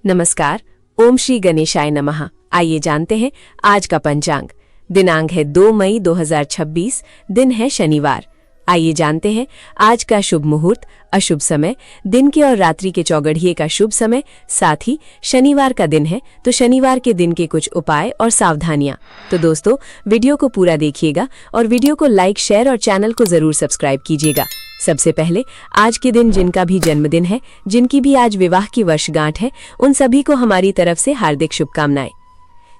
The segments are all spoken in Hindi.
नमस्कार। ओम श्री गणेशाय नमः। आइए जानते हैं आज का पंचांग। दिनांक है 2 मई 2026, दिन है शनिवार। आइए जानते हैं आज का शुभ मुहूर्त, अशुभ समय, दिन के और रात्रि के चौगड़िए का शुभ समय, साथ ही शनिवार का दिन है तो शनिवार के दिन के कुछ उपाय और सावधानियां। तो दोस्तों, वीडियो को पूरा देखिएगा और वीडियो को लाइक, शेयर और चैनल को जरूर सब्सक्राइब कीजिएगा। सबसे पहले आज के दिन जिनका भी जन्मदिन है, जिनकी भी आज विवाह की वर्षगांठ है, उन सभी को हमारी तरफ से हार्दिक शुभकामनाएं।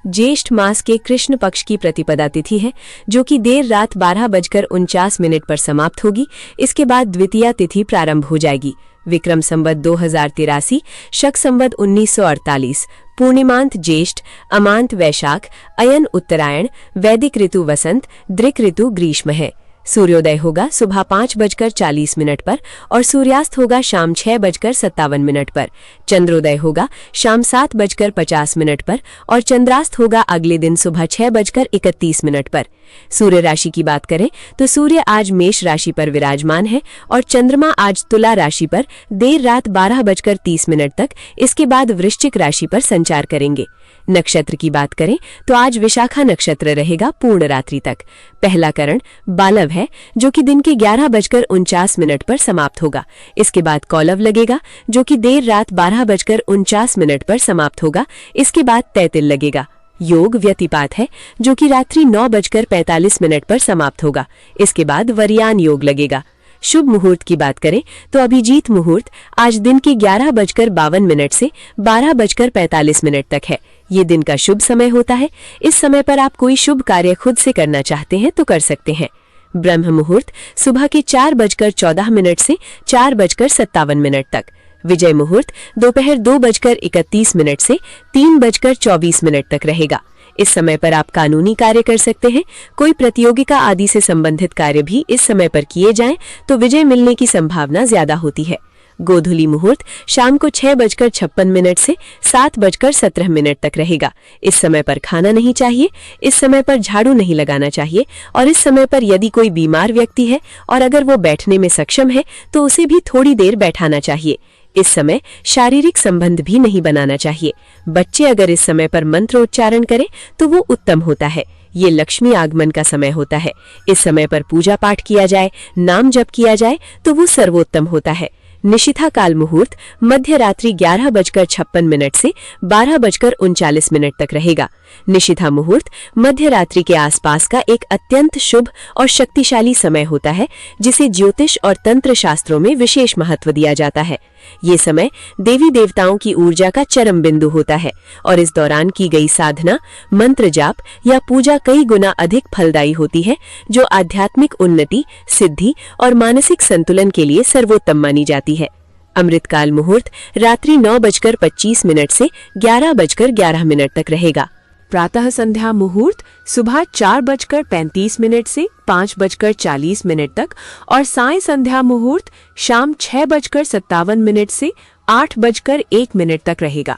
ज्येष्ठ मास के कृष्ण पक्ष की प्रतिपदा तिथि है, जो कि देर रात 12:49 पर समाप्त होगी। इसके बाद द्वितीया तिथि प्रारंभ हो जाएगी। विक्रम संवत 2083, शक संवत 1948, पूर्णिमांत ज्येष्ठ, अमांत वैशाख, अयन उत्तरायण, वैदिक ऋतु वसंत, दृक ऋतु ग्रीष्म है। सूर्योदय होगा सुबह 5:40 पर और सूर्यास्त होगा शाम 6:57 पर। चंद्रोदय होगा शाम 7:50 पर और चंद्रास्त होगा अगले दिन सुबह 6:31 पर। सूर्य राशि की बात करें तो सूर्य आज मेष राशि पर विराजमान है और चंद्रमा आज तुला राशि पर देर रात 12:30 तक, इसके बाद वृश्चिक राशि पर संचार करेंगे। नक्षत्र की बात करें तो आज विशाखा नक्षत्र रहेगा पूर्ण रात्रि तक। पहला करण बालव है, जो कि दिन के 11:49 पर समाप्त होगा। इसके बाद कौलव लगेगा, जो कि देर रात 12:49 पर समाप्त होगा। इसके बाद तैतिल लगेगा। योग व्यतिपात है, जो कि रात्रि 9:45 पर समाप्त होगा। इसके बाद वरियान योग लगेगा। शुभ मुहूर्त की बात करें तो अभिजीत मुहूर्त आज दिन के 11:52 से 12:45 तक है। ये दिन का शुभ समय होता है। इस समय पर आप कोई शुभ कार्य खुद से करना चाहते हैं तो कर सकते हैं। ब्रह्म मुहूर्त सुबह के 4:14 से 4:57 तक। विजय मुहूर्त दोपहर 2:31 से 3:24 तक रहेगा। इस समय पर आप कानूनी कार्य कर सकते हैं। कोई प्रतियोगिता आदि से संबंधित कार्य भी इस समय पर किए जाएं तो विजय मिलने की संभावना ज्यादा होती है। गोधूली मुहूर्त शाम को 6:56 से 7:17 तक रहेगा। इस समय पर खाना नहीं चाहिए, इस समय पर झाड़ू नहीं लगाना चाहिए और इस समय पर यदि कोई बीमार व्यक्ति है और अगर वो बैठने में सक्षम है तो उसे भी थोड़ी देर बैठाना चाहिए। इस समय शारीरिक संबंध भी नहीं बनाना चाहिए। बच्चे अगर इस समय पर मंत्र उच्चारण करें तो वो उत्तम होता है। ये लक्ष्मी आगमन का समय होता है। इस समय पर पूजा पाठ किया जाए, नाम जप किया जाए तो वो सर्वोत्तम होता है। निशिथा काल मुहूर्त मध्य रात्रि 11:56 से 12:39 तक रहेगा। निशिथा मुहूर्त मध्य रात्रि के आसपास का एक अत्यंत शुभ और शक्तिशाली समय होता है, जिसे ज्योतिष और तंत्र शास्त्रों में विशेष महत्व दिया जाता है। ये समय देवी देवताओं की ऊर्जा का चरम बिंदु होता है और इस दौरान की गई साधना, मंत्र जाप या पूजा कई गुना अधिक फलदायी होती है, जो आध्यात्मिक उन्नति, सिद्धि और मानसिक संतुलन के लिए सर्वोत्तम मानी जाती है। अमृतकाल मुहूर्त रात्रि 9:25 से 11:11 तक रहेगा। प्रातः संध्या मुहूर्त सुबह 4:35 से 5:40 तक और साय संध्या मुहूर्त शाम 6:57 से 8:01 तक रहेगा।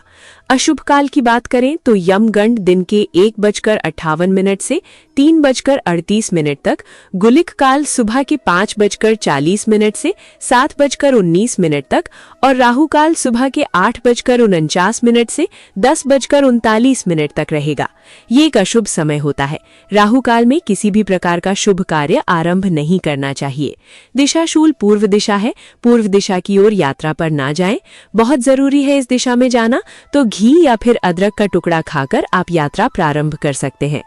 अशुभ काल की बात करें तो यमगंड दिन के 1:58 से 3:38 तक, गुलिक काल सुबह के 5:40 से 7:19 तक और राहु काल सुबह के 8:49 से 10:39 तक रहेगा। ये एक अशुभ समय होता है। राहु काल में किसी भी प्रकार का शुभ कार्य आरंभ नहीं करना चाहिए। दिशाशूल पूर्व दिशा है, पूर्व दिशा की ओर यात्रा पर ना जाएं। बहुत जरूरी है इस दिशा में जाना, तो घी या फिर अदरक का टुकड़ा खाकर आप यात्रा प्रारंभ कर सकते हैं।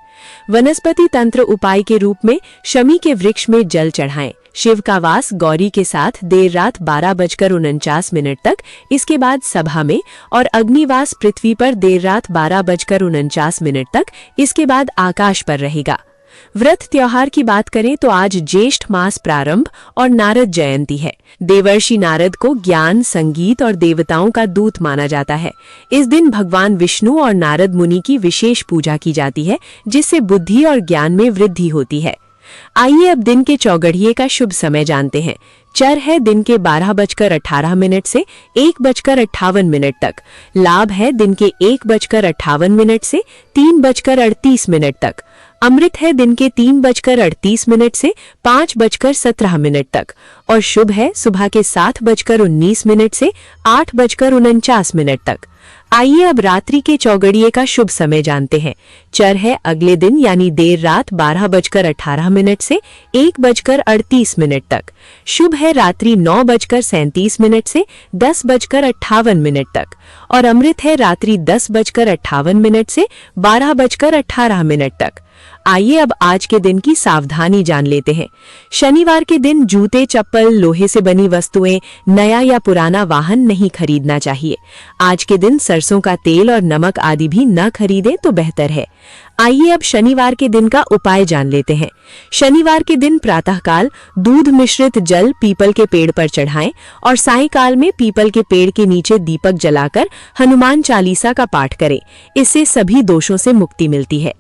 वनस्पति तंत्र उपाय के रूप में शमी के वृक्ष में जल चढ़ाएं। शिव का वास गौरी के साथ देर रात 12:49 तक, इसके बाद सभा में, और अग्निवास पृथ्वी पर देर रात 12:49 तक, इसके बाद आकाश पर रहेगा। व्रत त्योहार की बात करें तो आज ज्येष्ठ मास प्रारंभ और नारद जयंती है। देवर्षि नारद को ज्ञान, संगीत और देवताओं का दूत माना जाता है। इस दिन भगवान विष्णु और नारद मुनि की विशेष पूजा की जाती है, जिससे बुद्धि और ज्ञान में वृद्धि होती है। आइए अब दिन के चौगड़िए का शुभ समय जानते हैं। चर है दिन के 12:18 से 1:58 तक। लाभ है दिन के 1:58 से 3:38 तक। अमृत है दिन के 3:38 से 5:17 तक और शुभ है सुबह के 7:19 से 8:49 तक। आइए अब रात्रि के चौगड़िए का शुभ समय जानते हैं। चर है अगले दिन यानी देर रात 12:18 से 1:38 तक। शुभ है रात्रि 9:37 से 10:58 तक और अमृत है रात्रि 10:58 से 12:18 तक। आइए अब आज के दिन की सावधानी जान लेते हैं। शनिवार के दिन जूते, चप्पल, लोहे से बनी वस्तुएं, नया या पुराना वाहन नहीं खरीदना चाहिए। आज के दिन सरसों का तेल और नमक आदि भी न खरीदें तो बेहतर है। आइए अब शनिवार के दिन का उपाय जान लेते हैं। शनिवार के दिन प्रातःकाल दूध मिश्रित जल पीपल के पेड़ पर चढ़ाएं और सायंकाल में पीपल के पेड़ के नीचे दीपक जलाकर हनुमान चालीसा का पाठ करें। इससे सभी दोषों से मुक्ति मिलती है।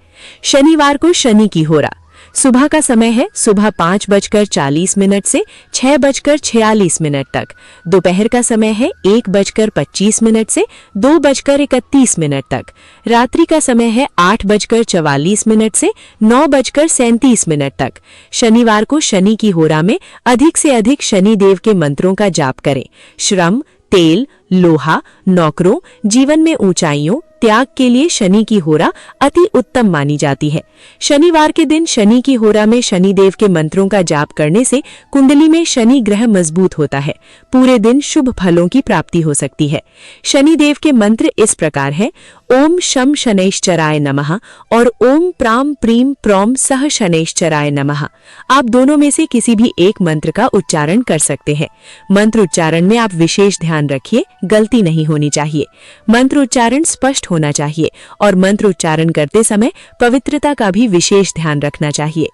शनिवार को शनि की होरा। सुबह का समय है सुबह 5:40 से 6:46 तक। दोपहर का समय है 1:25 से 2:31 तक। रात्रि का समय है 8:44 से 9:37 तक। शनिवार को शनि की होरा में अधिक से अधिक शनि देव के मंत्रों का जाप करें। श्रम, तेल, लोहा, नौकरों, जीवन में ऊंचाइयों, त्याग के लिए शनि की होरा अति उत्तम मानी जाती है। शनिवार के दिन शनि की होरा में शनि देव के मंत्रों का जाप करने से कुंडली में शनि ग्रह मजबूत होता है। पूरे दिन शुभ फलों की प्राप्ति हो सकती है। शनि देव के मंत्र इस प्रकार है: ओम शम शनैश्चराय नमः और ओम प्राम प्रीम प्रौम सह शनैश्चराय नमः। आप दोनों में से किसी भी एक मंत्र का उच्चारण कर सकते हैं। मंत्र उच्चारण में आप विशेष ध्यान रखिए, गलती नहीं होनी चाहिए। मंत्र उच्चारण स्पष्ट होना चाहिए और मंत्र उच्चारण करते समय पवित्रता का भी विशेष ध्यान रखना चाहिए।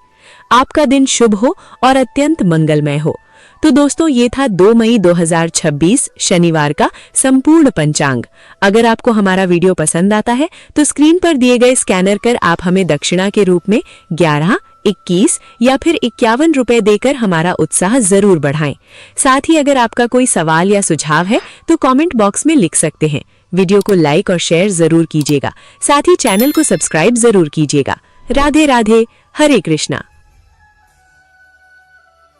आपका दिन शुभ हो और अत्यंत मंगलमय हो। तो दोस्तों, ये था 2 मई 2026 शनिवार का संपूर्ण पंचांग। अगर आपको हमारा वीडियो पसंद आता है तो स्क्रीन पर दिए गए स्कैनर कर आप हमें दक्षिणा के रूप में 11, 21 या फिर 51 रुपए देकर हमारा उत्साह जरूर बढ़ाएं। साथ ही अगर आपका कोई सवाल या सुझाव है तो कमेंट बॉक्स में लिख सकते हैं। वीडियो को लाइक और शेयर जरूर कीजिएगा। साथ ही चैनल को सब्सक्राइब जरूर कीजिएगा। राधे राधे, हरे कृष्णा।